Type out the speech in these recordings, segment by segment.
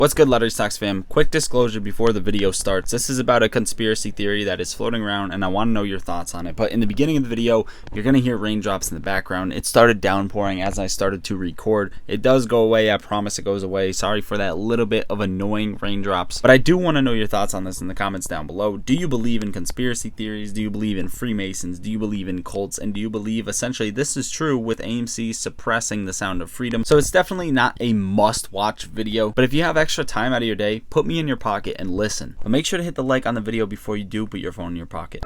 What's good, Lottery Stocks fam? Quick disclosure before the video starts. This is about a conspiracy theory that is floating around and I want to know your thoughts on it. But in the beginning of the video, you're going to hear raindrops in the background. It started downpouring as I started to record. It does go away. I promise it goes away. Sorry for that little bit of annoying raindrops. But I do want to know your thoughts on this in the comments down below. Do you believe in conspiracy theories? Do you believe in Freemasons? Do you believe in cults? And do you believe essentially this is true with AMC suppressing the sound of freedom? So it's definitely not a must-watch video. But if you have extra time out of your day, put me in your pocket and listen. But make sure to hit the like on the video before you do put your phone in your pocket.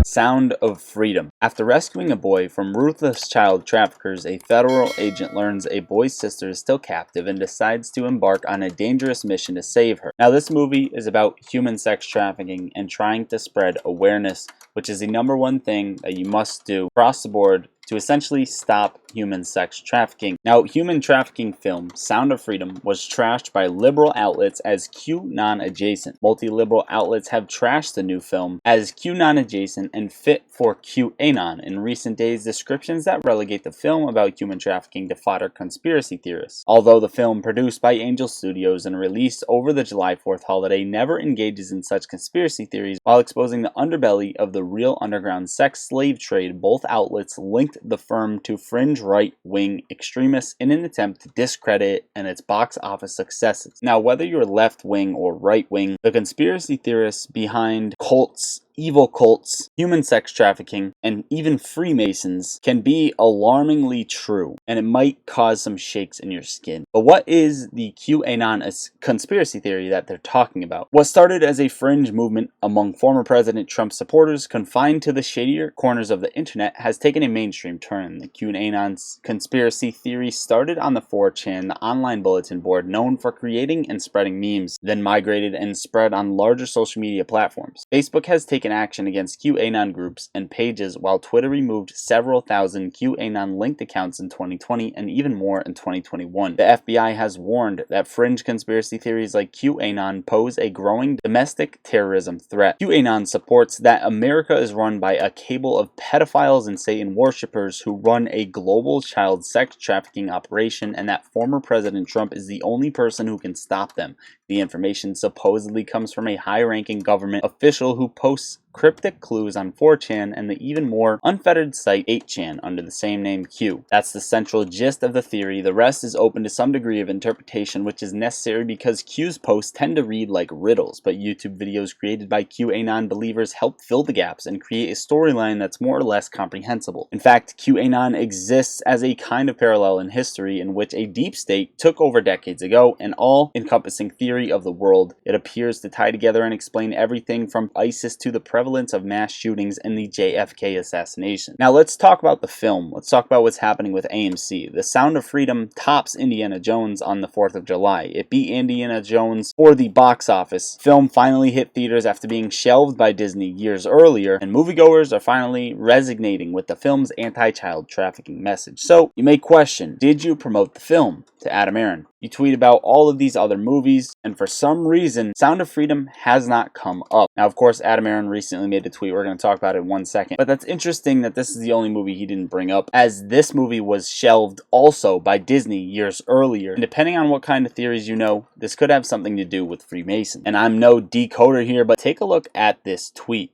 Sound of freedom. After rescuing a boy from ruthless child traffickers, a federal agent learns a boy's sister is still captive and decides to embark on a dangerous mission to save her. Now, this movie is about human sex trafficking and trying to spread awareness, which is the #1 thing that you must do across the board to essentially stop human sex trafficking. Now, human trafficking film Sound of Freedom was trashed by liberal outlets as QAnon adjacent. Multi-liberal outlets have trashed the new film as QAnon adjacent and fit for QAnon in recent days, descriptions that relegate the film about human trafficking to fodder conspiracy theorists. Although the film, produced by Angel Studios and released over the July 4th holiday, never engages in such conspiracy theories while exposing the underbelly of the real underground sex slave trade, both outlets linked the firm to fringe right-wing extremists in an attempt to discredit it and its box office successes. Now, whether you're left-wing or right-wing, the conspiracy theorists behind cults, evil cults, human sex trafficking, and even Freemasons can be alarmingly true, and it might cause some shakes in your skin. But what is the QAnon conspiracy theory that they're talking about? What started as a fringe movement among former President Trump supporters confined to the shadier corners of the internet has taken a mainstream turn. The QAnon conspiracy theory started on the 4chan, the online bulletin board known for creating and spreading memes, then migrated and spread on larger social media platforms. Facebook has taken action against QAnon groups and pages, while Twitter removed several thousand QAnon linked accounts in 2020 and even more in 2021. The FBI has warned that fringe conspiracy theories like QAnon pose a growing domestic terrorism threat. QAnon supports that America is run by a cabal of pedophiles and Satan worshippers who run a global child sex trafficking operation, and that former President Trump is the only person who can stop them. The information supposedly comes from a high-ranking government official who posts cryptic clues on 4chan and the even more unfettered site 8chan under the same name Q. That's the central gist of the theory. The rest is open to some degree of interpretation, which is necessary because Q's posts tend to read like riddles, but YouTube videos created by QAnon believers help fill the gaps and create a storyline that's more or less comprehensible. In fact, QAnon exists as a kind of parallel in history in which a deep state took over decades ago an all-encompassing theory of the world. It appears to tie together and explain everything from ISIS to the prevalence of mass shootings and the JFK assassination. Now let's talk about the film. Let's talk about what's happening with AMC. The Sound of Freedom tops Indiana Jones on the 4th of July. It beat Indiana Jones for the box office. Film finally hit theaters after being shelved by Disney years earlier, and moviegoers are finally resonating with the film's anti-child trafficking message. So you may question, did you promote the film? To Adam Aaron. You tweet about all of these other movies, and for some reason, Sound of Freedom has not come up. Now, of course, Adam Aaron recently made a tweet. We're going to talk about it in 1 second. But that's interesting that this is the only movie he didn't bring up, as this movie was shelved also by Disney years earlier. And depending on what kind of theories you know, this could have something to do with Freemason. And I'm no decoder here, but take a look at this tweet.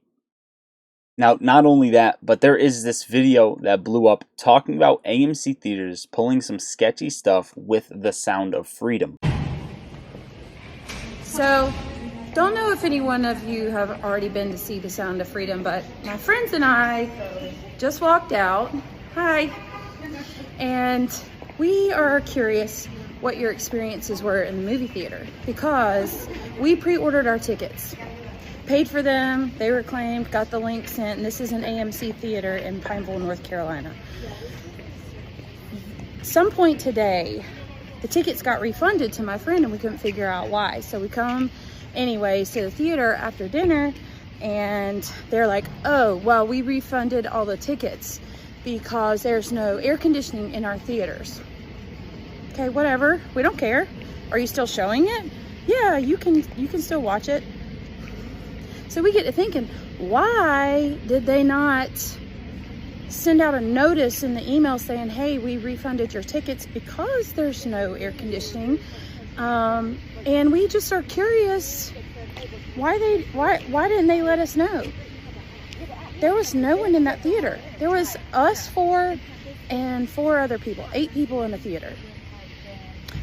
Now, not only that, but there is this video that blew up talking about AMC theaters pulling some sketchy stuff with the Sound of Freedom. So, don't know if any one of you have already been to see the Sound of Freedom, but my friends and I just walked out. Hi. And we are curious what your experiences were in the movie theater, because we pre-ordered our tickets. Paid for them, they were claimed, got the link sent, and this is an AMC theater in Pineville, North Carolina. Some point today, the tickets got refunded to my friend and we couldn't figure out why. So we come anyways to the theater after dinner and they're like, oh, well, we refunded all the tickets because there's no air conditioning in our theaters. Okay, whatever, we don't care. Are you still showing it? Yeah, you can still watch it. So we get to thinking, why did they not send out a notice in the email saying, hey, we refunded your tickets because there's no air conditioning. And we just are curious why didn't they let us know? There was no one in that theater. There was us four and 4 other people, 8 people in the theater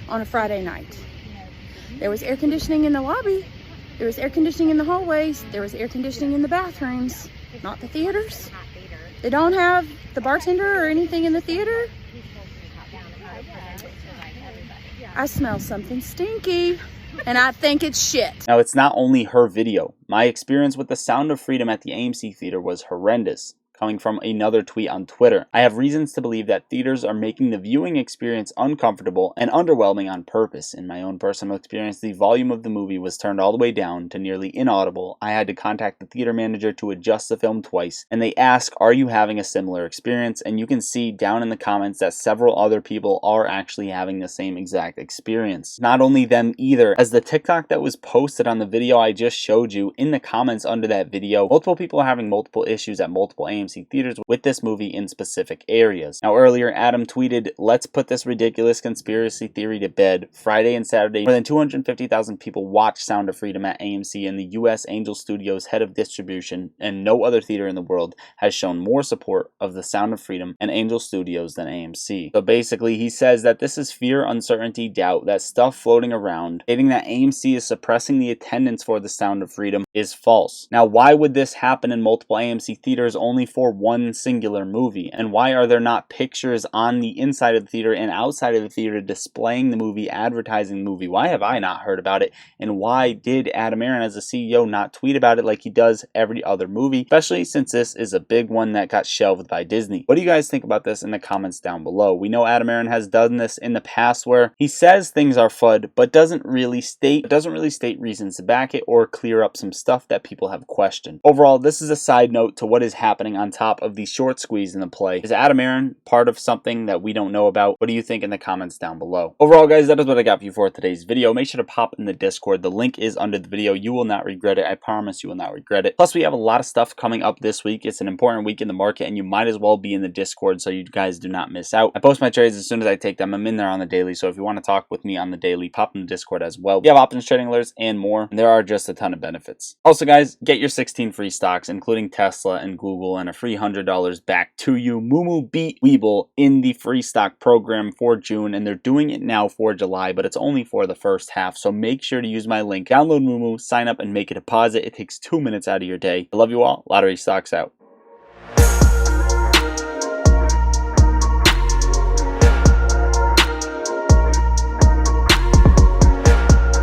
on a Friday night. There was air conditioning in the lobby. There was air conditioning in the hallways. There was air conditioning in the bathrooms, not the theaters. They don't have the bartender or anything in the theater. I smell something stinky, and I think it's shit. Now, it's not only her video. My experience with The Sound of Freedom at the AMC Theater was horrendous. Coming from another tweet on Twitter, I have reasons to believe that theaters are making the viewing experience uncomfortable and underwhelming on purpose. In my own personal experience, the volume of the movie was turned all the way down to nearly inaudible. I had to contact the theater manager to adjust the film twice, and they ask, are you having a similar experience? And you can see down in the comments that several other people are actually having the same exact experience. Not only them either, as the TikTok that was posted on the video I just showed you, in the comments under that video, multiple people are having multiple issues at multiple AMC theaters with this movie in specific areas. Now, earlier Adam tweeted, let's put this ridiculous conspiracy theory to bed. Friday and Saturday, more than 250,000 people watched Sound of Freedom at AMC, and the US Angel Studios head of distribution, and no other theater in the world has shown more support of the Sound of Freedom and Angel Studios than AMC. So basically he says that this is fear, uncertainty, doubt, that stuff floating around, stating that AMC is suppressing the attendance for the Sound of Freedom is false. Now, why would this happen in multiple AMC theaters only for one singular movie? And why are there not pictures on the inside of the theater and outside of the theater displaying the movie, advertising the movie? Why have I not heard about it? And why did Adam Aaron as a CEO not tweet about it like he does every other movie, especially since this is a big one that got shelved by Disney? What do you guys think about this in the comments down below? We know Adam Aaron has done this in the past where he says things are FUD but doesn't really state reasons to back it or clear up some stuff that people have questioned. Overall, this is a side note to what is happening on top of the short squeeze in the play. Is Adam Aaron part of something that we don't know about? What do you think in the comments down below? Overall, guys, that is what I got for you for today's video. Make sure to pop in the Discord. The link is under the video. You will not regret it. I promise you will not regret it. Plus, we have a lot of stuff coming up this week. It's an important week in the market, and you might as well be in the Discord so you guys do not miss out. I post my trades as soon as I take them. I'm in there on the daily, so if you want to talk with me on the daily, pop in the Discord as well. We have options, trading alerts, and more, and there are just a ton of benefits. Also, guys, get your 16 free stocks, including Tesla and Google, and a free $100 back to you. Moomoo beat Webull in the free stock program for June, and they're doing it now for July, but it's only for the first half, so make sure to use my link. Download Moomoo, sign up, and make a deposit. It takes 2 minutes out of your day. I love you all. Lottery Stocks out.